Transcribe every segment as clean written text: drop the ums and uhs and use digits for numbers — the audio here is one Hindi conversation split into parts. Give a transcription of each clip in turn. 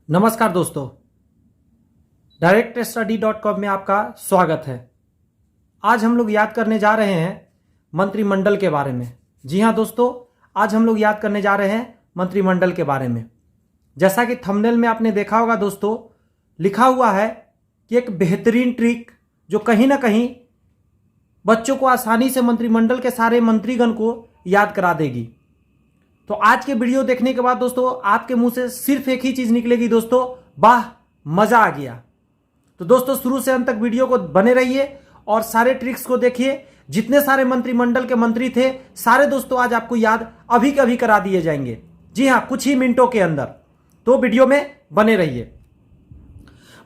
नमस्कार दोस्तों, directstudy.com में आपका स्वागत है। आज हम लोग याद करने जा रहे हैं मंत्रिमंडल के बारे में। जी हाँ दोस्तों, आज हम लोग याद करने जा रहे हैं मंत्रिमंडल के बारे में। जैसा कि थंबनेल में आपने देखा होगा दोस्तों, लिखा हुआ है कि एक बेहतरीन ट्रिक जो कहीं ना कहीं बच्चों को आसानी से मंत्रिमंडल के सारे मंत्रीगण को याद करा देगी। तो आज के वीडियो देखने के बाद दोस्तों आपके मुंह से सिर्फ एक ही चीज निकलेगी दोस्तों, वाह मजा आ गया। तो दोस्तों शुरू से अंत तक वीडियो को बने रहिए और सारे ट्रिक्स को देखिए। जितने सारे मंत्रिमंडल के मंत्री थे सारे दोस्तों आज आपको याद अभी के अभी करा दिए जाएंगे। जी हाँ, कुछ ही मिनटों के अंदर। तो वीडियो में बने रहिए।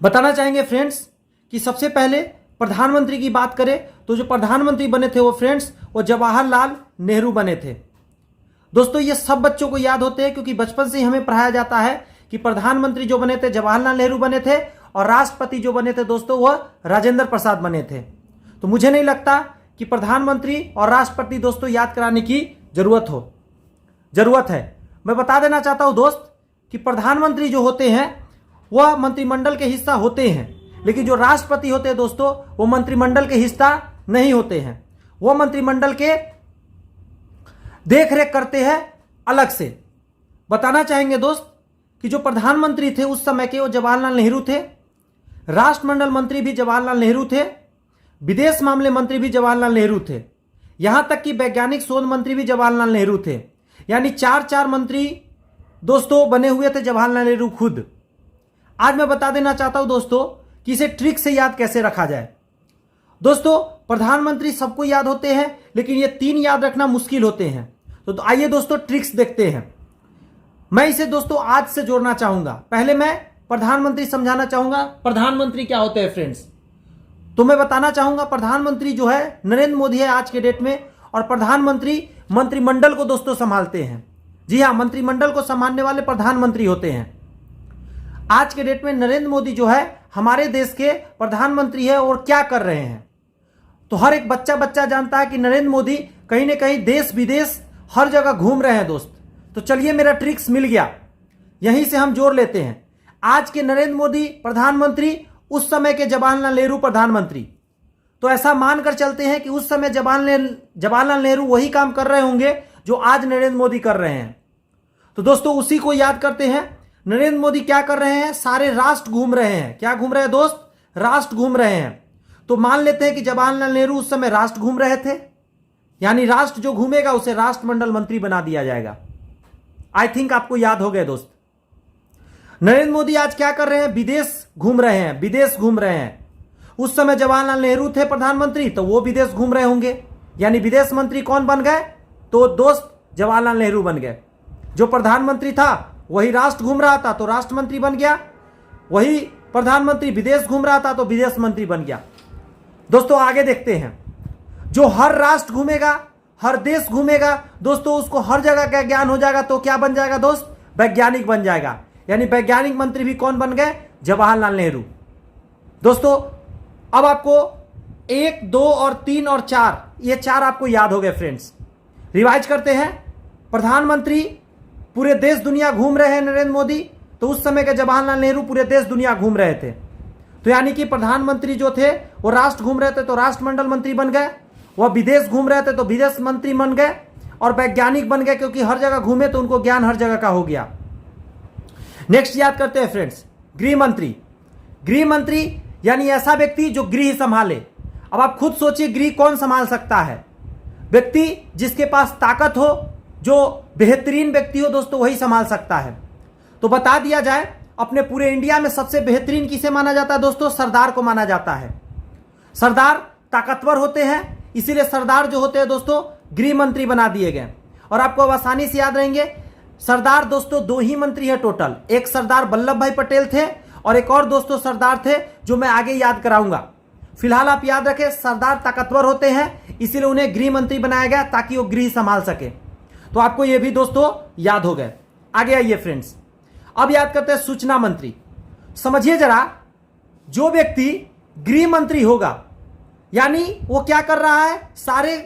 बताना चाहेंगे फ्रेंड्स कि सबसे पहले प्रधानमंत्री की बात करें तो जो प्रधानमंत्री बने थे वो फ्रेंड्स वो जवाहरलाल नेहरू बने थे। दोस्तों ये सब बच्चों को याद होते हैं क्योंकि बचपन से ही हमें पढ़ाया जाता है कि प्रधानमंत्री जो बने थे जवाहरलाल नेहरू बने थे और राष्ट्रपति जो बने थे दोस्तों वह राजेंद्र प्रसाद बने थे। तो मुझे नहीं लगता कि प्रधानमंत्री और राष्ट्रपति दोस्तों याद कराने की जरूरत है। मैं बता देना चाहता हूं दोस्त कि प्रधानमंत्री जो होते हैं वह मंत्रिमंडल के हिस्सा होते हैं, लेकिन जो राष्ट्रपति होते हैं दोस्तों वो मंत्रिमंडल के हिस्सा नहीं होते हैं। वो मंत्रिमंडल के देख रेख करते हैं अलग से। बताना चाहेंगे दोस्त कि जो प्रधानमंत्री थे उस समय के वो जवाहरलाल नेहरू थे, राष्ट्रमंडल मंत्री भी जवाहरलाल नेहरू थे, विदेश मामले मंत्री भी जवाहरलाल नेहरू थे, यहां तक कि वैज्ञानिक शोध मंत्री भी जवाहरलाल नेहरू थे। यानी चार मंत्री दोस्तों बने हुए थे जवाहरलाल नेहरू खुद। आज मैं बता देना चाहता हूं दोस्तों कि इसे ट्रिक से याद कैसे रखा जाए। दोस्तों प्रधानमंत्री सबको याद होते हैं लेकिन ये तीन याद रखना मुश्किल होते हैं। तो आइए दोस्तों ट्रिक्स देखते हैं। मैं इसे दोस्तों आज से जोड़ना चाहूंगा। पहले मैं प्रधानमंत्री समझाना चाहूंगा प्रधानमंत्री क्या होते हैं फ्रेंड्स। तो मैं बताना चाहूंगा प्रधानमंत्री जो है नरेंद्र मोदी है आज के डेट में, और प्रधानमंत्री मंत्रिमंडल को दोस्तों संभालते हैं। जी हाँ, मंत्रिमंडल को संभालने वाले प्रधानमंत्री होते हैं। आज के डेट में नरेंद्र मोदी जो है हमारे देश के प्रधानमंत्री है और क्या कर रहे हैं तो हर एक बच्चा जानता है कि नरेंद्र मोदी कहीं ना कहीं देश विदेश हर जगह घूम रहे हैं दोस्त। तो चलिए मेरा ट्रिक्स मिल गया, यहीं से हम जोड़ लेते हैं। आज के नरेंद्र मोदी प्रधानमंत्री, उस समय के जवाहरलाल नेहरू प्रधानमंत्री। तो ऐसा मानकर चलते हैं कि उस समय जवाहरलाल नेहरू वही काम कर रहे होंगे जो आज नरेंद्र मोदी कर रहे हैं। तो दोस्तों उसी को याद करते हैं। नरेंद्र मोदी क्या कर रहे हैं, सारे राष्ट्र घूम रहे हैं। क्या घूम रहे हैं दोस्त, राष्ट्र घूम रहे हैं। तो मान लेते हैं कि जवाहरलाल नेहरू उस समय राष्ट्र घूम रहे थे, यानी राष्ट्र जो घूमेगा उसे राष्ट्रमंडल मंत्री बना दिया जाएगा। आई थिंक आपको याद हो गया दोस्त। नरेंद्र मोदी आज क्या कर रहे हैं, विदेश घूम रहे हैं। उस समय जवाहरलाल नेहरू थे प्रधानमंत्री तो वो विदेश घूम रहे होंगे, यानी विदेश मंत्री कौन बन गए तो दोस्त जवाहरलाल नेहरू बन गए। जो प्रधानमंत्री था वही राष्ट्र घूम रहा था तो राष्ट्र मंत्री बन गया, वही प्रधानमंत्री विदेश घूम रहा था तो विदेश मंत्री बन गया। दोस्तों आगे देखते हैं। जो हर राष्ट्र घूमेगा, हर देश घूमेगा दोस्तों, उसको हर जगह का ज्ञान हो जाएगा तो क्या बन जाएगा दोस्त, वैज्ञानिक बन जाएगा। यानी वैज्ञानिक मंत्री भी कौन बन गए, जवाहरलाल नेहरू। दोस्तों अब आपको 1, 2 और 3 और 4 ये 4 आपको याद हो गए फ्रेंड्स। रिवाइज करते हैं। प्रधानमंत्री पूरे देश दुनिया घूम रहे हैं नरेंद्र मोदी, तो उस समय के जवाहरलाल नेहरू पूरे देश दुनिया घूम रहे थे। तो यानी कि प्रधानमंत्री जो थे वो राष्ट्र घूम रहे थे तो राष्ट्रमंडल मंत्री बन गए, वह विदेश घूम रहे थे तो विदेश मंत्री बन गए, और वैज्ञानिक बन गए क्योंकि हर जगह घूमे तो उनको ज्ञान हर जगह का हो गया। नेक्स्ट याद करते हैं फ्रेंड्स, गृह मंत्री यानी ऐसा व्यक्ति जो गृह संभाले। अब आप खुद सोचिए गृह कौन संभाल सकता है, व्यक्ति जिसके पास ताकत हो, जो बेहतरीन व्यक्ति हो दोस्तों वही संभाल सकता है। तो बता दिया जाए, अपने पूरे इंडिया में सबसे बेहतरीन किसे माना जाता है दोस्तों, सरदार को माना जाता है। सरदार ताकतवर होते हैं, इसीलिए सरदार जो होते हैं दोस्तों गृह मंत्री बना दिए गए। और आपको अब आसानी से याद रहेंगे, सरदार दोस्तों 2 ही मंत्री है टोटल। एक सरदार वल्लभ भाई पटेल थे और एक और दोस्तों सरदार थे जो मैं आगे याद कराऊंगा। फिलहाल आप याद रखें, सरदार ताकतवर होते हैं इसीलिए उन्हें गृह मंत्री बनाया गया ताकि वो गृह संभाल सके। तो आपको ये भी दोस्तों याद हो गए। आगे आइए फ्रेंड्स, अब याद करते हैं सूचना मंत्री। समझिए जरा, जो व्यक्ति गृह मंत्री होगा यानी वो क्या कर रहा है, सारे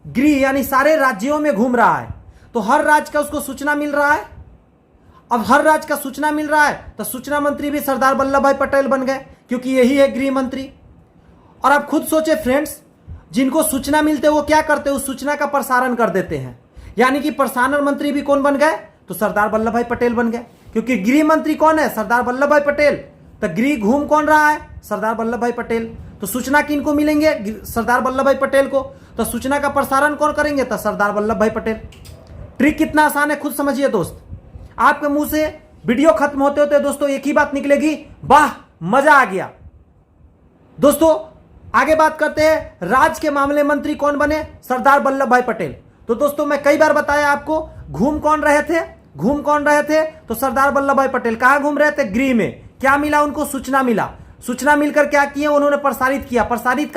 गृह यानी सारे राज्यों में घूम रहा है तो हर राज्य का उसको सूचना मिल रहा है। अब हर राज्य का सूचना मिल रहा है तो सूचना मंत्री भी सरदार वल्लभ भाई पटेल बन गए, क्योंकि यही है गृह मंत्री। और आप खुद सोचे फ्रेंड्स, जिनको सूचना मिलते वो क्या करते, उस सूचना का प्रसारण कर देते हैं। यानी कि प्रसारण मंत्री भी कौन बन गए, तो सरदार वल्लभ भाई पटेल बन गए, क्योंकि गृह मंत्री कौन है, सरदार वल्लभ भाई पटेल। तो गृह घूम कौन रहा है, सरदार वल्लभ भाई पटेल। तो सूचना किनको मिलेंगे, सरदार वल्लभ भाई पटेल को। तो सूचना का प्रसारण कौन करेंगे, तो सरदार वल्लभ भाई पटेल। ट्रिक कितना आसान है खुद समझिए दोस्त। आपके मुंह से वीडियो खत्म होते होते दोस्तों एक ही बात निकलेगी, वाह मजा आ गया। दोस्तों आगे बात करते हैं, राज्य के मामले मंत्री कौन बने, सरदार वल्लभ भाई पटेल। तो दोस्तों मैं कई बार बताया आपको, घूम कौन रहे थे, तो सरदार वल्लभ भाई पटेल। कहां घूम रहे थे, गृह में। क्या मिला उनको, सूचना मिला। सूचना मिलकर क्या किए, उन्होंने प्रसारित किया। प्रसारित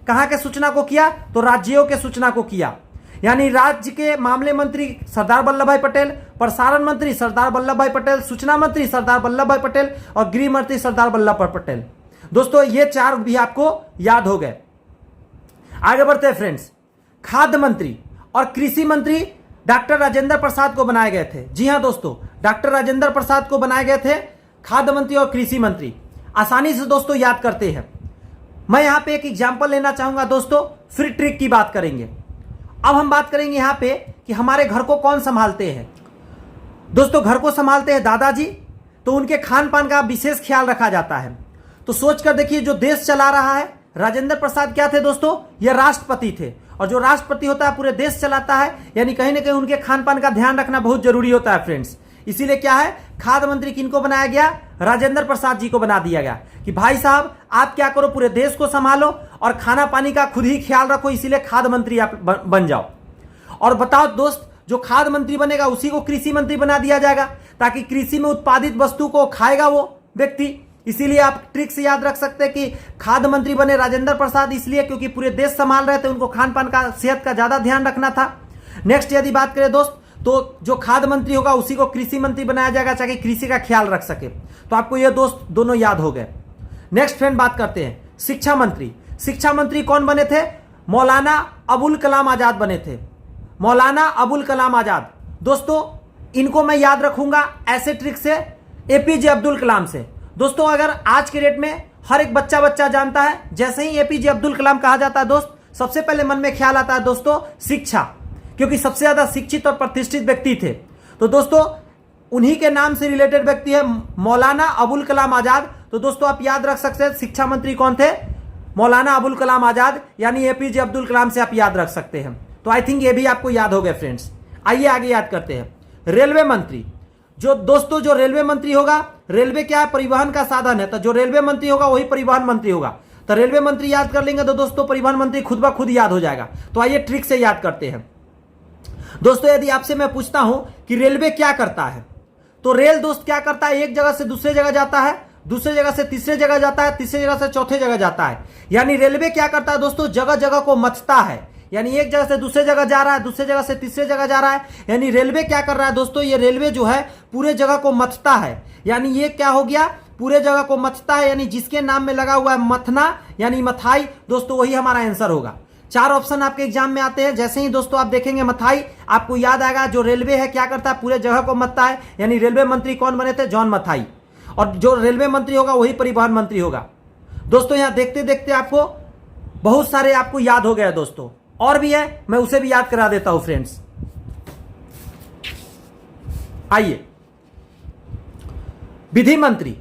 कहां के सूचना को किया, तो राज्यों के सूचना को किया। यानी राज्य के मामले मंत्री सरदार वल्लभ भाई पटेल, प्रसारण मंत्री सरदार वल्लभ भाई पटेल, सूचना मंत्री सरदार वल्लभ भाई पटेल और गृह मंत्री सरदार वल्लभ भाई पटेल। दोस्तों ये चार भी आपको याद हो गए। आगे बढ़ते हैं फ्रेंड्स। खाद्य मंत्री और कृषि मंत्री डॉक्टर राजेंद्र प्रसाद को बनाए गए थे। जी हां दोस्तों, डॉक्टर राजेंद्र प्रसाद को बनाए गए थे खाद्य मंत्री और कृषि मंत्री। आसानी से दोस्तों याद करते हैं। मैं यहां पे एक एग्जांपल लेना चाहूंगा दोस्तों, फिर ट्रिक की बात करेंगे। अब हम बात करेंगे यहां पे कि हमारे घर को कौन संभालते हैं। दोस्तों घर को संभालते हैं दादाजी, तो उनके खान पान का विशेष ख्याल रखा जाता है। तो सोचकर देखिए, जो देश चला रहा है, राजेंद्र प्रसाद क्या थे दोस्तों, ये राष्ट्रपति थे। और जो राष्ट्रपति होता है पूरे देश चलाता है, यानी कहीं ना कहीं उनके खान पान का ध्यान रखना बहुत जरूरी होता है फ्रेंड्स। इसीलिए क्या है, खाद्य मंत्री किनको बनाया गया, राजेंद्र प्रसाद जी को बना दिया गया कि भाई साहब आप क्या करो, पूरे देश को संभालो और खाना पानी का खुद ही ख्याल रखो, इसीलिए खाद्य मंत्री आप बन जाओ। और बताओ दोस्त, जो खाद्य मंत्री बनेगा उसी को कृषि मंत्री बना दिया जाएगा, ताकि कृषि में उत्पादित वस्तु को खाएगा वो व्यक्ति। इसीलिए आप ट्रिक से याद रख सकते हैं कि खाद्य मंत्री बने राजेंद्र प्रसाद, इसलिए क्योंकि पूरे देश संभाल रहे थे, उनको खान पान का, सेहत का ज्यादा ध्यान रखना था। नेक्स्ट यदि बात करें दोस्त, तो जो खाद्य मंत्री होगा उसी को कृषि मंत्री बनाया जाएगा, ताकि कृषि का ख्याल रख सके। तो आपको ये दोस्त दोनों याद हो गए। नेक्स्ट फ्रेंड बात करते हैं शिक्षा मंत्री। शिक्षा मंत्री कौन बने थे, मौलाना अबुल कलाम आजाद बने थे। मौलाना अबुल कलाम आजाद। दोस्तों इनको मैं याद रखूंगा ऐसे ट्रिक से, एपीजे अब्दुल कलाम से। दोस्तों अगर आज के डेट में हर एक बच्चा जानता है, जैसे ही एपीजे अब्दुल कलाम कहा जाता है दोस्त, सबसे पहले मन में ख्याल आता है दोस्तों शिक्षा, क्योंकि सबसे ज्यादा शिक्षित और प्रतिष्ठित व्यक्ति थे। तो दोस्तों उन्हीं के नाम से रिलेटेड व्यक्ति है मौलाना अबुल कलाम आजाद। तो दोस्तों आप याद रख सकते हैं शिक्षा मंत्री कौन थे, मौलाना अबुल कलाम आजाद, यानी एपीजे अब्दुल कलाम से आप याद रख सकते हैं। तो आई थिंक ये भी आपको याद हो गया फ्रेंड्स। आइए आगे याद करते हैं रेलवे मंत्री। जो दोस्तों जो रेलवे मंत्री होगा, रेलवे क्या है, परिवहन का साधन है, तो जो रेलवे मंत्री होगा वही परिवहन मंत्री होगा। तो रेलवे मंत्री याद कर लेंगे तो दोस्तों परिवहन मंत्री खुद ब खुद याद हो जाएगा। तो आइए ट्रिक से याद करते हैं दोस्तों। यदि आपसे मैं पूछता हूं कि रेलवे क्या करता है, तो रेल दोस्त क्या करता है, एक जगह से दूसरे जगह जाता है, दूसरे जगह से तीसरे जगह जाता है, तीसरे जगह से चौथे जगह जाता है। यानी रेलवे क्या करता है दोस्तों, जगह जगह को मथता है। यानी एक जगह से दूसरे जगह जा रहा है, दूसरे जगह से तीसरे जगह जा रहा है। यानी रेलवे क्या कर रहा है दोस्तों, ये रेलवे जो है पूरे जगह को मथता है। यानी ये क्या हो गया, पूरे जगह को मथता है, यानी जिसके नाम में लगा हुआ है मथना यानी मथाई, दोस्तों वही हमारा आंसर होगा। चार ऑप्शन आपके एग्जाम में आते हैं, जैसे ही दोस्तों आप देखेंगे मथाई, आपको याद आएगा जो रेलवे है क्या करता है, पूरे जगह को मथता है। यानी रेलवे मंत्री कौन बने थे, जॉन मथाई। और जो रेलवे मंत्री होगा वही परिवहन मंत्री होगा। दोस्तों यहां देखते देखते आपको बहुत सारे आपको याद हो गया दोस्तों, और भी है, मैं उसे भी याद करा देता हूं फ्रेंड्स। आइए विधि मंत्री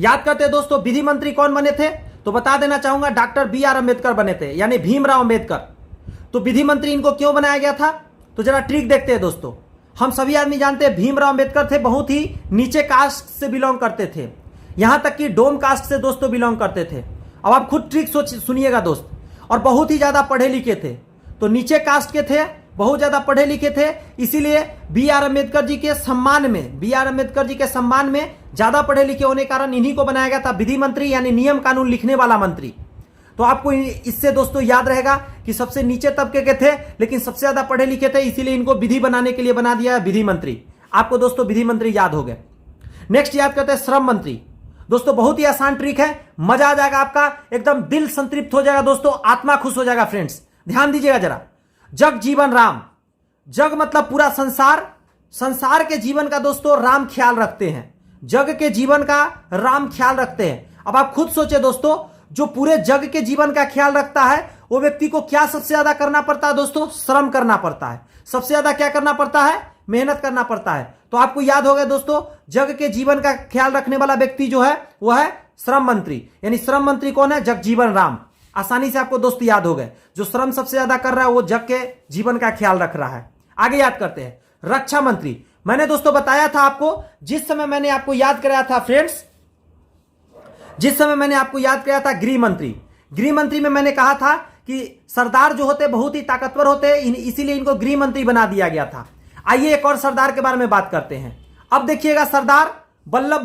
याद करते हैं दोस्तों। विधि मंत्री कौन बने थे, तो बता देना चाहूंगा डॉक्टर BR अम्बेडकर बने थे, यानी भीमराव अम्बेडकर। तो विधि मंत्री इनको क्यों बनाया गया था, तो जरा ट्रिक देखते हैं दोस्तों। हम सभी आदमी जानते हैं भीमराव अम्बेडकर थे, बहुत ही नीचे कास्ट से बिलोंग करते थे, यहां तक कि डोम कास्ट से दोस्तों बिलोंग करते थे। अब आप खुद ट्रिक सुनिएगा दोस्त। और बहुत ही ज्यादा पढ़े लिखे थे, तो नीचे कास्ट के थे, बहुत ज्यादा पढ़े लिखे थे, इसीलिए BR अम्बेडकर जी के सम्मान में ज्यादा पढ़े लिखे होने के कारण इन्हीं को बनाया गया था विधि मंत्री, यानी नियम कानून लिखने वाला मंत्री। तो आपको इससे दोस्तों याद रहेगा कि सबसे नीचे तबके के थे लेकिन सबसे ज्यादा पढ़े लिखे थे, इसीलिए इनको विधि बनाने के लिए बना दिया विधि मंत्री। आपको दोस्तों विधि मंत्री याद हो गए। नेक्स्ट याद करते हैं श्रम मंत्री। दोस्तों बहुत ही आसान ट्रिक है, मजा आ जाएगा आपका, एकदम दिल संतृप्त हो जाएगा दोस्तों, आत्मा खुश हो जाएगा फ्रेंड्स। ध्यान दीजिएगा जरा। जग जीवन राम, जग मतलब पूरा संसार, संसार के जीवन का दोस्तों राम ख्याल रखते हैं, जग के जीवन का राम ख्याल रखते हैं। अब आप खुद सोचे दोस्तों, जो पूरे जग के जीवन का ख्याल रखता है वो व्यक्ति को क्या सबसे ज्यादा करना पड़ता है दोस्तों? श्रम करना पड़ता है। सबसे ज्यादा क्या करना पड़ता है? मेहनत करना पड़ता है। तो आपको याद होगा दोस्तों, जग के जीवन का ख्याल रखने वाला व्यक्ति जो है वो है श्रम मंत्री। यानी श्रम मंत्री कौन है? जगजीवन राम। आसानी से आपको दोस्त याद हो गए, जो श्रम सबसे ज्यादा कर रहा है वो जग के जीवन का ख्याल रख रहा है। आगे याद करते हैं, रक्षा मंत्री। मैंने दोस्तों बताया था आपको, जिस समय मैंने आपको याद कराया था फ्रेंड्स, जिस समय मैंने आपको याद कराया था गृह मंत्री। गृह मंत्री में मैंने कहा था कि सरदार जो होते बहुत ही ताकतवर होते हैं, इसीलिए इनको गृह मंत्री बना दिया गया था। आइए एक और सरदार के बारे में बात करते हैं। अब देखिएगा, सरदार बलदेव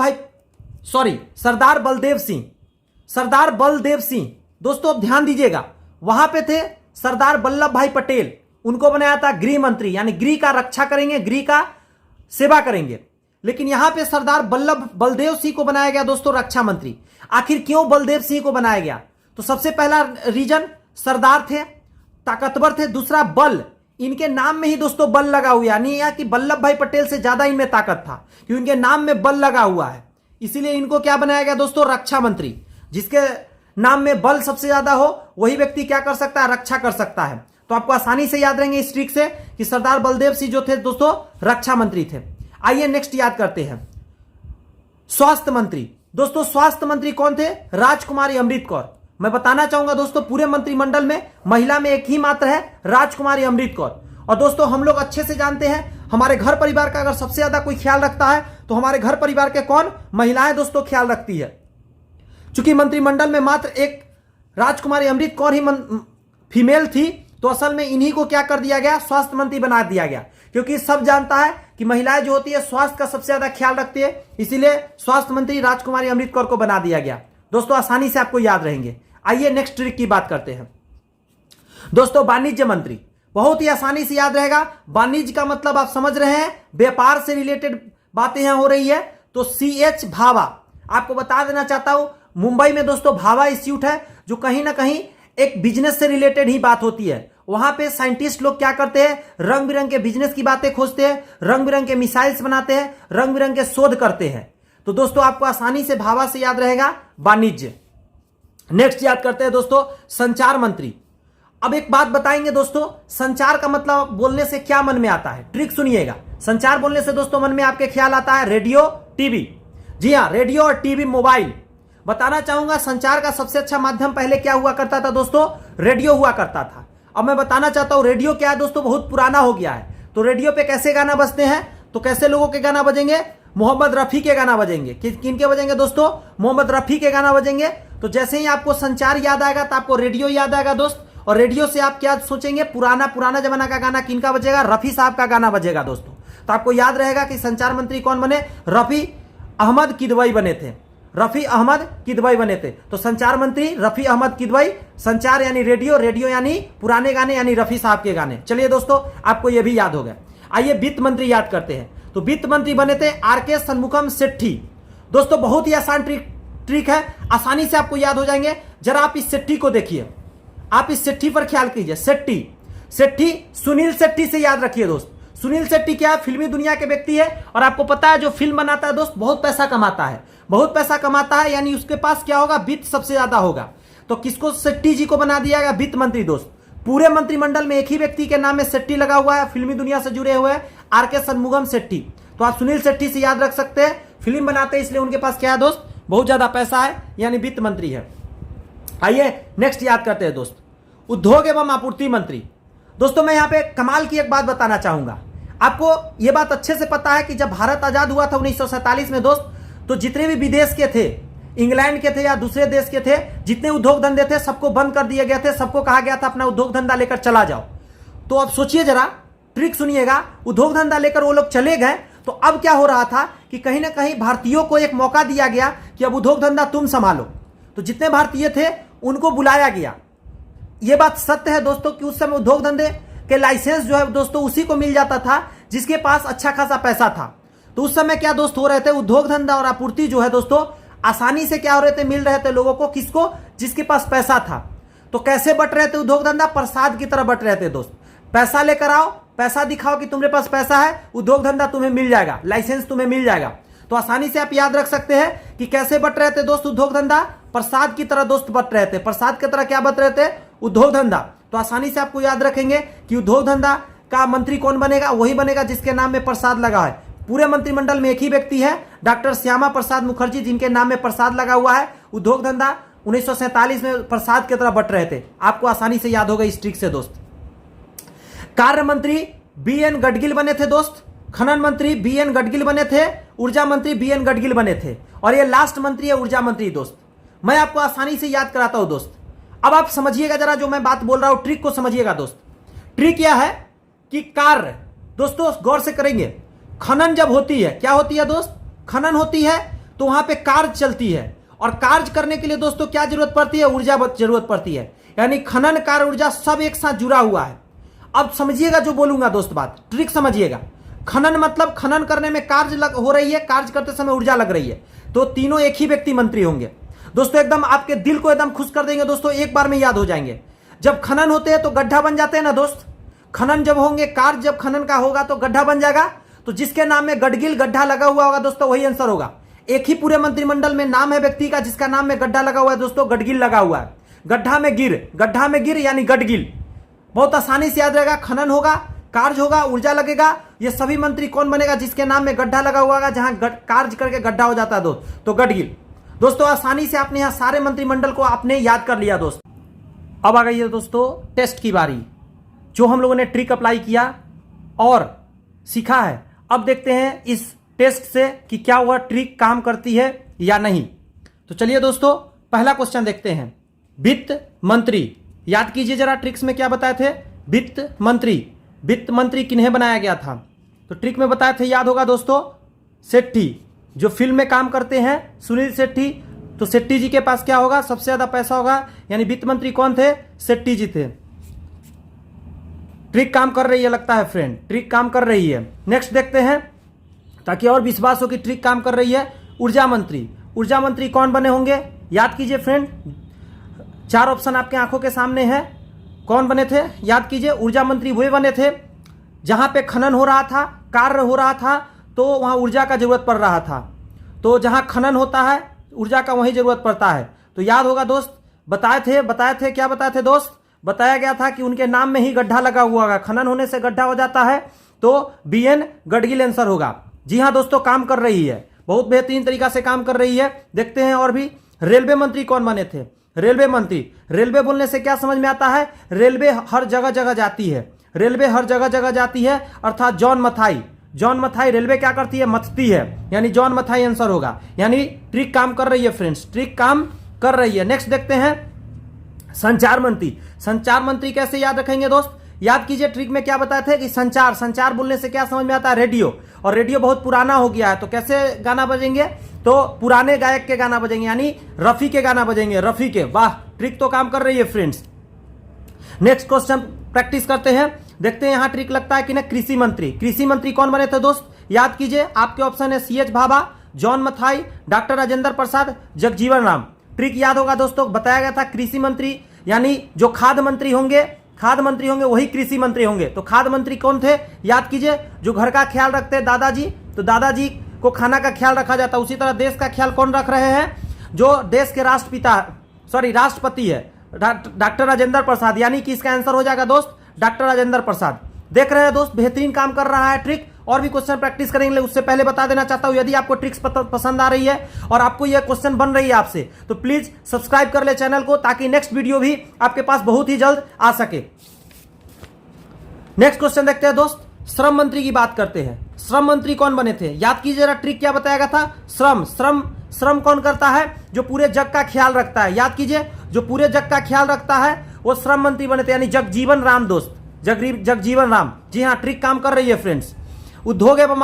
सिंह। सरदार बलदेव सिंह दोस्तों, अब ध्यान दीजिएगा, वहां पे थे सरदार वल्लभ भाई पटेल, उनको बनाया था गृह मंत्री, यानी गृह का रक्षा करेंगे, गृह का सेवा करेंगे। लेकिन यहां पे सरदार बलदेव सिंह को बनाया गया दोस्तों रक्षा मंत्री। आखिर क्यों बलदेव सिंह को बनाया गया? तो सबसे पहला रीजन, सरदार थे, ताकतवर थे। दूसरा बल, इनके नाम में ही दोस्तों बल लगा हुआ, यानी यह कि वल्लभ भाई पटेल से ज्यादा इनमें ताकत था, क्योंकि इनके नाम में बल लगा हुआ है। इसीलिए इनको क्या बनाया गया दोस्तों? रक्षा मंत्री। जिसके नाम में बल सबसे ज्यादा हो वही व्यक्ति क्या कर सकता है? रक्षा कर सकता है। तो आपको आसानी से याद रहेंगे इस ट्रिक से कि सरदार बलदेव सिंह जो थे दोस्तों रक्षा मंत्री थे। आइए नेक्स्ट याद करते हैं, स्वास्थ्य मंत्री। दोस्तों स्वास्थ्य मंत्री कौन थे? राजकुमारी अमृत कौर। मैं बताना चाहूंगा दोस्तों, पूरे मंत्रिमंडल में महिला में एक ही मात्र है, राजकुमारी अमृत कौर। और दोस्तों हम लोग अच्छे से जानते हैं, हमारे घर परिवार का अगर सबसे ज्यादा कोई ख्याल रखता है तो हमारे घर परिवार के कौन? महिलाएं दोस्तों ख्याल रखती है। चूंकि मंत्रिमंडल में मात्र एक राजकुमारी अमृत कौर ही फीमेल थी, तो असल में इन्हीं को क्या कर दिया गया? स्वास्थ्य मंत्री बना दिया गया। क्योंकि सब जानता है कि महिलाएं जो होती है स्वास्थ्य का सबसे ज्यादा ख्याल रखती है, इसीलिए स्वास्थ्य मंत्री राजकुमारी अमृत कौर को बना दिया गया। दोस्तों आसानी से आपको याद रहेंगे। आइए नेक्स्ट ट्रिक की बात करते हैं दोस्तों, वाणिज्य मंत्री। बहुत ही आसानी से याद रहेगा। वाणिज्य का मतलब आप समझ रहे हैं, व्यापार से रिलेटेड बातें यहां हो रही है, तो CH भाभा। आपको बता देना चाहता हूं, मुंबई में दोस्तों भाभा इंस्टीट्यूट है, जो कहीं ना कहीं एक बिजनेस से रिलेटेड ही बात होती है। वहां पे साइंटिस्ट लोग क्या करते हैं? रंग बिरंग के बिजनेस की बातें खोजते हैं, रंग बिरंग के मिसाइल्स बनाते हैं, रंग बिरंग के शोध करते हैं। तो दोस्तों आपको आसानी से भाभा से याद रहेगा वाणिज्य। नेक्स्ट याद करते हैं दोस्तों, संचार मंत्री। अब एक बात बताएंगे दोस्तों, संचार का मतलब बोलने से क्या मन में आता है? ट्रिक सुनिएगा। संचार बोलने से दोस्तों मन में आपके ख्याल आता है रेडियो, टीवी। जी हाँ, रेडियो और टीवी, मोबाइल। बताना चाहूंगा, संचार का सबसे अच्छा माध्यम पहले क्या हुआ करता था दोस्तों? रेडियो हुआ करता था। अब मैं बताना चाहता हूं, रेडियो क्या है दोस्तों? बहुत पुराना हो गया है। तो रेडियो पे कैसे गाना बजते हैं? तो कैसे लोगों के गाना बजेंगे? मोहम्मद रफी के गाना बजेंगे। किनके बजेंगे दोस्तों? मोहम्मद रफी के गाना बजेंगे। तो जैसे ही आपको संचार याद आएगा तो आपको रेडियो याद आएगा दोस्त। और रेडियो से आप क्या सोचेंगे? पुराना जमाना का गाना किनका बजेगा? रफी साहब का गाना बजेगा दोस्तों। तो आपको याद रहेगा कि संचार मंत्री कौन बने? रफी अहमद किदवई बने थे। रफी अहमद किदवई बने थे। तो संचार मंत्री रफी अहमद किदवई, संचार यानी रेडियो, रेडियो यानी पुराने गाने यानी रफी साहब के गाने। चलिए दोस्तों आपको यह भी याद हो गया। आइए वित्त मंत्री याद करते हैं। तो वित्त मंत्री बने थे RK शनमुखम शेट्टी। दोस्तों बहुत ही आसान ट्रिक है, आसानी से आपको याद हो जाएंगे। जरा आप इस शेट्टी को देखिए, आप इस शेट्टी पर ख्याल कीजिए। शेट्टी सुनील शेट्टी से याद रखिए दोस्त। सुनील शेट्टी क्या है? फिल्मी दुनिया के व्यक्ति है, और आपको पता है जो फिल्म बनाता है दोस्त बहुत पैसा कमाता है, बहुत पैसा कमाता है, यानी उसके पास क्या होगा? वित्त सबसे ज्यादा होगा। तो किसको? शेट्टी जी को बना दिया गया वित्त मंत्री दोस्त। पूरे मंत्रिमंडल में एक ही व्यक्ति के नाम में शेट्टी लगा हुआ है, फिल्मी दुनिया से जुड़े हुए RK शनमुखम शेट्टी। तो आप सुनील शेट्टी से याद रख सकते हैं, फिल्म बनाते हैं इसलिए उनके पास क्या है दोस्त? बहुत ज्यादा पैसा है, यानी वित्त मंत्री है। आइए नेक्स्ट याद करते हैं दोस्त, उद्योग एवं आपूर्ति मंत्री। दोस्तों मैं यहां पे कमाल की एक बात बताना चाहूंगा। आपको यह बात अच्छे से पता है कि जब भारत आजाद हुआ था 1947 में दोस्त, तो जितने भी विदेश के थे, इंग्लैंड के थे या दूसरे देश के थे, जितने उद्योग धंधे थे सबको बंद कर दिए गए थे। सबको कहा गया था अपना उद्योग धंधा लेकर चला जाओ। तो अब सोचिए जरा, ट्रिक सुनिएगा, उद्योग धंधा लेकर वो लोग चले गए, तो अब क्या हो रहा था कि कहीं ना कहीं भारतीयों को एक मौका दिया गया कि अब उद्योग धंधा तुम संभालो। तो जितने भारतीय थे उनको बुलाया गया। यह बात सत्य है दोस्तों कि उस समय उद्योग धंधे के लाइसेंस जो है दोस्तों उसी को मिल जाता था जिसके पास अच्छा खासा पैसा था। तो उस समय क्या दोस्त हो रहे थे? उद्योग धंधा और आपूर्ति जो है दोस्तों आसानी से क्या हो रहे थे? मिल रहे थे लोगों को। किसको? जिसके पास पैसा था। तो कैसे बट रहे थे उद्योग धंधा? प्रसाद की तरह बट रहे थे दोस्त। पैसा लेकर आओ, पैसा दिखाओ कि तुम्हारे पास पैसा है, उद्योग धंधा तुम्हें मिल जाएगा, लाइसेंस तुम्हें मिल जाएगा। तो आसानी से आप याद रख सकते हैं कि कैसे बट रहे थे दोस्त उद्योग धंधा, प्रसाद की तरह दोस्त बट रहे थे। प्रसाद की तरह क्या बट रहे थे? उद्योग धंधा। तो आसानी से आपको याद रखेंगे कि उद्योग धंधा का मंत्री कौन बनेगा? वही बनेगा जिसके नाम में प्रसाद लगा है। पूरे मंत्रिमंडल में एक ही व्यक्ति है, डॉक्टर श्यामा प्रसाद मुखर्जी, जिनके नाम में प्रसाद लगा हुआ है। उद्योग धंधा 1947 में प्रसाद की तरह बट रहे थे। आपको आसानी से याद होगा इस ट्रिक से दोस्त। कार्य मंत्री BN गडगिल बने थे दोस्त, खनन मंत्री BN गडगिल बने थे, ऊर्जा मंत्री BN गडगिल बने थे, और ये लास्ट मंत्री है ऊर्जा मंत्री दोस्त। मैं आपको आसानी से याद कराता हूं दोस्त। अब आप समझिएगा जरा, जो मैं बात बोल रहा हूं ट्रिक को समझिएगा दोस्त। ट्रिक यह है कि कार्य दोस्तों गौर से करेंगे, खनन जब होती है, क्या होती है दोस्त? खनन होती है, तो वहां पे कार्य चलती है, और कार्य करने के लिए दोस्तों क्या जरूरत पड़ती है? ऊर्जा जरूरत पड़ती है। यानी खनन, कार्य, ऊर्जा सब एक साथ जुड़ा हुआ है। अब समझिएगा जो बोलूंगा दोस्त, बात ट्रिक समझिएगा। खनन मतलब खनन करने में कार्य हो रही है, कार्य करते समय ऊर्जा लग रही है, तो तीनों एक ही व्यक्ति मंत्री होंगे दोस्तों। एकदम आपके दिल को एकदम खुश कर देंगे दोस्तों, एक बार में याद हो जाएंगे। जब खनन होते हैं तो गड्ढा बन जाते हैं ना दोस्त। खनन जब होंगे, कार्य जब खनन का होगा तो गड्ढा बन जाएगा, तो जिसके नाम में गडगिल गड्ढा लगा हुआ होगा दोस्तों वही आंसर होगा। एक ही पूरे मंत्रिमंडल में नाम है व्यक्ति का जिसका नाम में गड्ढा लगा हुआ है दोस्तों, गडगिल लगा हुआ है। गड्ढा में गिर यानी गडगिल। बहुत आसानी से याद रहेगा। खनन होगा, कार्य होगा, ऊर्जा लगेगा, ये सभी मंत्री कौन बनेगा? जिसके नाम में गड्ढा लगा हुआ है, जहां कार्य करके गड्ढा हो जाता है दोस्त, तो गडगिल। दोस्तों आसानी से आपने यहां सारे मंत्रिमंडल को आपने याद कर लिया दोस्त। अब आ गई है दोस्तों टेस्ट की बारी, जो हम लोगों ने ट्रिक अप्लाई किया और सीखा है। अब देखते हैं इस टेस्ट से कि क्या वह ट्रिक काम करती है या नहीं। तो चलिए दोस्तों पहला क्वेश्चन देखते हैं। वित्त मंत्री, याद कीजिए जरा ट्रिक्स में क्या बताए थे? वित्त मंत्री किन्हें बनाया गया था? तो ट्रिक में बताए थे, याद होगा दोस्तों, सेट्टी, जो फिल्म में काम करते हैं, सुनील शेट्टी। तो शेट्टी जी के पास क्या होगा? सबसे ज्यादा पैसा होगा, यानी वित्त मंत्री कौन थे? शेट्टी जी थे। ट्रिक काम कर रही है लगता है फ्रेंड, ट्रिक काम कर रही है। नेक्स्ट देखते हैं, ताकि और विश्वास हो कि ट्रिक काम कर रही है। ऊर्जा मंत्री कौन बने होंगे? याद कीजिए फ्रेंड, 4 ऑप्शन आपके आंखों के सामने है। कौन बने थे? याद कीजिए। ऊर्जा मंत्री वही बने थे जहां पे खनन हो रहा था, कार्य हो रहा था, तो वहां ऊर्जा का जरूरत पड़ रहा था। तो जहां खनन होता है ऊर्जा का वहीं जरूरत पड़ता है। तो याद होगा दोस्त, बताए थे क्या बताए थे दोस्त? बताया गया था कि उनके नाम में ही गड्ढा लगा हुआ होगा, खनन होने से गड्ढा हो जाता है, तो BN गडगिल आंसर होगा। जी हाँ दोस्तों, काम कर रही है, बहुत बेहतरीन तरीका से काम कर रही है। देखते हैं और भी। रेलवे मंत्री कौन बने थे? रेलवे मंत्री, रेलवे बोलने से क्या समझ में आता है? रेलवे हर जगह जगह जाती है, रेलवे हर जगह जगह जाती है, अर्थात जॉन मथाई रेलवे क्या करती है? मथती है, यानी जॉन मथाई आंसर होगा। यानी ट्रिक काम कर रही है फ्रेंड्स, ट्रिक काम कर रही है। नेक्स्ट देखते हैं, संचार मंत्री कैसे याद रखेंगे दोस्त? याद कीजिए ट्रिक में क्या बताए थे कि संचार बोलने से क्या समझ में आता है? रेडियो, और रेडियो बहुत पुराना हो गया है, तो कैसे गाना बजेंगे? तो पुराने गायक के गाना बजेंगे, यानी रफी के गाना बजेंगे, रफी के। वाह, ट्रिक तो काम कर रही है फ्रेंड्स। नेक्स्ट क्वेश्चन प्रैक्टिस करते हैं, देखते हैं यहां ट्रिक लगता है कि ना। कृषि मंत्री कौन बने थे दोस्त? याद कीजिए, आपके ऑप्शन है CH Bhabha, John Mathai, doctor Rajendra Prasad, Jagjivan Ram. Trick याद होगा दोस्तों, बताया गया था कृषि मंत्री यानी जो खाद्य मंत्री होंगे वही कृषि मंत्री होंगे। तो खाद्य मंत्री कौन थे? याद कीजिए, जो घर का ख्याल रखते हैं दादाजी, तो दादाजी को खाना का ख्याल रखा जाता है। उसी तरह देश का ख्याल कौन रख रहे हैं? जो देश के राष्ट्रपति है, डॉक्टर राजेंद्र प्रसाद, यानी कि इसका आंसर हो जाएगा दोस्त डॉक्टर राजेंद्र प्रसाद। देख रहे हैं दोस्त, बेहतरीन काम कर रहा है ट्रिक। और भी क्वेश्चन प्रैक्टिस करेंगे, उससे पहले बता देना चाहता हूं, यदि आपको ट्रिक्स पसंद आ रही है और आपको यह क्वेश्चन बन रही है आपसे, तो प्लीज सब्सक्राइब कर ले चैनल को, ताकि नेक्स्ट वीडियो भी आपके पास बहुत ही जल्द आ सके। नेक्स्ट क्वेश्चन देखते हैं दोस्त, श्रम मंत्री की बात करते हैं। श्रम मंत्री कौन बने थे? याद कीजिए जरा, ट्रिक क्या बताया गया था? श्रम कौन करता है? जो पूरे जग का ख्याल रखता है। याद कीजिए, जो पूरे जग का ख्याल रखता है वो श्रम मंत्री बने थे, यानी जगजीवन राम दोस्त, जगजीवन राम। जी हाँ, ट्रिक काम कर रही है फ्रेंड्स। उद्योग एवं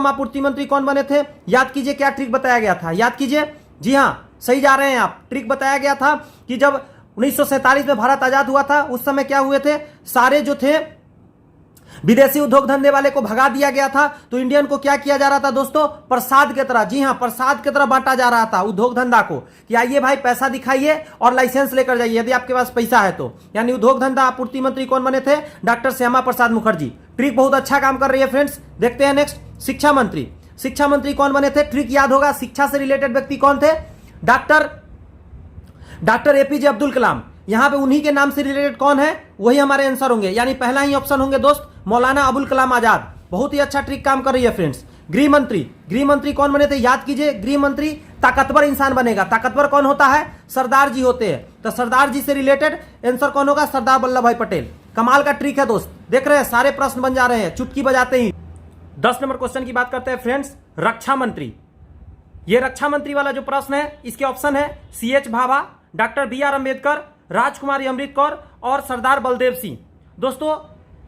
आपूर्ति मंत्री कौन बने थे? याद कीजिए, क्या ट्रिक बताया गया था? याद कीजिए, जी हाँ सही जा रहे हैं आप। ट्रिक बताया गया था कि जब 1947 में भारत आजाद हुआ था, उस समय क्या हुए थे? सारे जो थे विदेशी उद्योग धंधे वाले को भगा दिया गया था, तो इंडियन को क्या किया जा रहा था दोस्तों? प्रसाद की तरह, जी हां, प्रसाद की तरह बांटा जा रहा था उद्योग धंधा को कि आइए भाई पैसा दिखाइए और लाइसेंस लेकर जाइए यदि आपके पास पैसा है तो। यानी उद्योग धंधा आपूर्ति मंत्री कौन बने थे? डॉक्टर श्यामा प्रसाद मुखर्जी। ट्रिक बहुत अच्छा काम कर रही है फ्रेंड्स। देखते हैं नेक्स्ट, शिक्षा मंत्री। शिक्षा मंत्री कौन बने थे? ट्रिक याद होगा, शिक्षा से रिलेटेड व्यक्ति कौन थे? Doctor APJ Abdul Kalam. यहां पे उन्हीं के नाम से रिलेटेड कौन है? वही हमारे आंसर होंगे, यानी पहला ही ऑप्शन होंगे दोस्त, मौलाना अबुल कलाम आजाद। बहुत ही अच्छा ट्रिक काम कर रही है फ्रेंड्स। गृह मंत्री, गृह मंत्री कौन बने थे? याद कीजिए, गृह मंत्री ताकतवर इंसान बनेगा। ताकतवर कौन होता है? सरदार जी होते हैं। तो सरदार जी से रिलेटेड आंसर कौन होगा? सरदार वल्लभ भाई पटेल। कमाल का ट्रिक है दोस्त, देख रहे हैं सारे प्रश्न बन जा रहे हैं चुटकी बजाते ही। 10 नंबर क्वेश्चन की बात करते हैं फ्रेंड्स, रक्षा मंत्री। ये रक्षा मंत्री वाला जो प्रश्न है, इसके ऑप्शन है CH Bhabha, doctor BR Ambedkar, राजकुमारी अमृत कौर और सरदार बलदेव सिंह। दोस्तों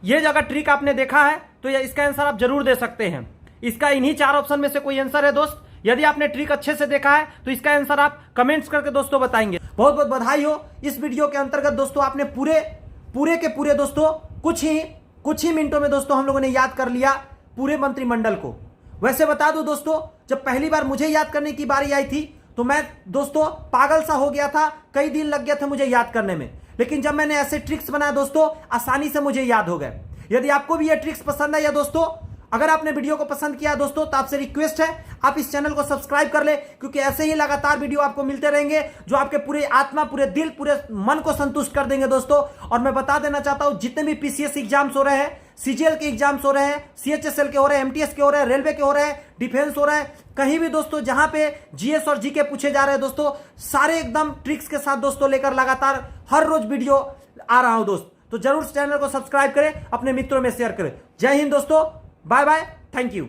ये जगह ट्रिक आपने देखा है तो इसका आंसर आप जरूर दे सकते हैं। इसका इन्हीं 4 ऑप्शन में से कोई आंसर है दोस्त। यदि आपने ट्रिक अच्छे से देखा है तो इसका आंसर आप कमेंट्स करके दोस्तों बताएंगे। बहुत बहुत बधाई हो। इस वीडियो के अंतर्गत दोस्तों आपने पूरे के पूरे दोस्तों कुछ ही मिनटों में दोस्तों हम लोगों ने याद कर लिया पूरे मंत्रिमंडल को। वैसे बता दूं दोस्तों, जब पहली बार मुझे याद करने की बारी आई थी तो मैं दोस्तों पागल सा हो गया था, कई दिन लग गए थे मुझे याद करने में। लेकिन जब मैंने ऐसे ट्रिक्स बनाए दोस्तों, आसानी से मुझे याद हो गए। यदि आपको भी ये ट्रिक्स पसंद है या दोस्तों अगर आपने वीडियो को पसंद किया दोस्तों, तो आपसे रिक्वेस्ट है आप इस चैनल को सब्सक्राइब कर ले, क्योंकि ऐसे ही लगातार वीडियो आपको मिलते रहेंगे जो आपके पूरे आत्मा, पूरे दिल, पूरे मन को संतुष्ट कर देंगे दोस्तों। और मैं बता देना चाहता हूं, जितने भी PCS एग्जाम्स हो रहे हैं, CGL के एग्जाम्स हो रहे हैं, CHSL के हो रहे हैं, MTS के हो रहे हैं, रेलवे के हो रहे हैं, डिफेंस हो रहा है, कहीं भी दोस्तों जहां पे GS और GK पूछे जा रहे हैं दोस्तों, सारे एकदम ट्रिक्स के साथ दोस्तों लेकर लगातार हर रोज वीडियो आ रहा हूं दोस्त। तो जरूर चैनल को सब्सक्राइब करें, अपने मित्रों में शेयर करें। जय हिंद दोस्तों, बाय बाय, थैंक यू।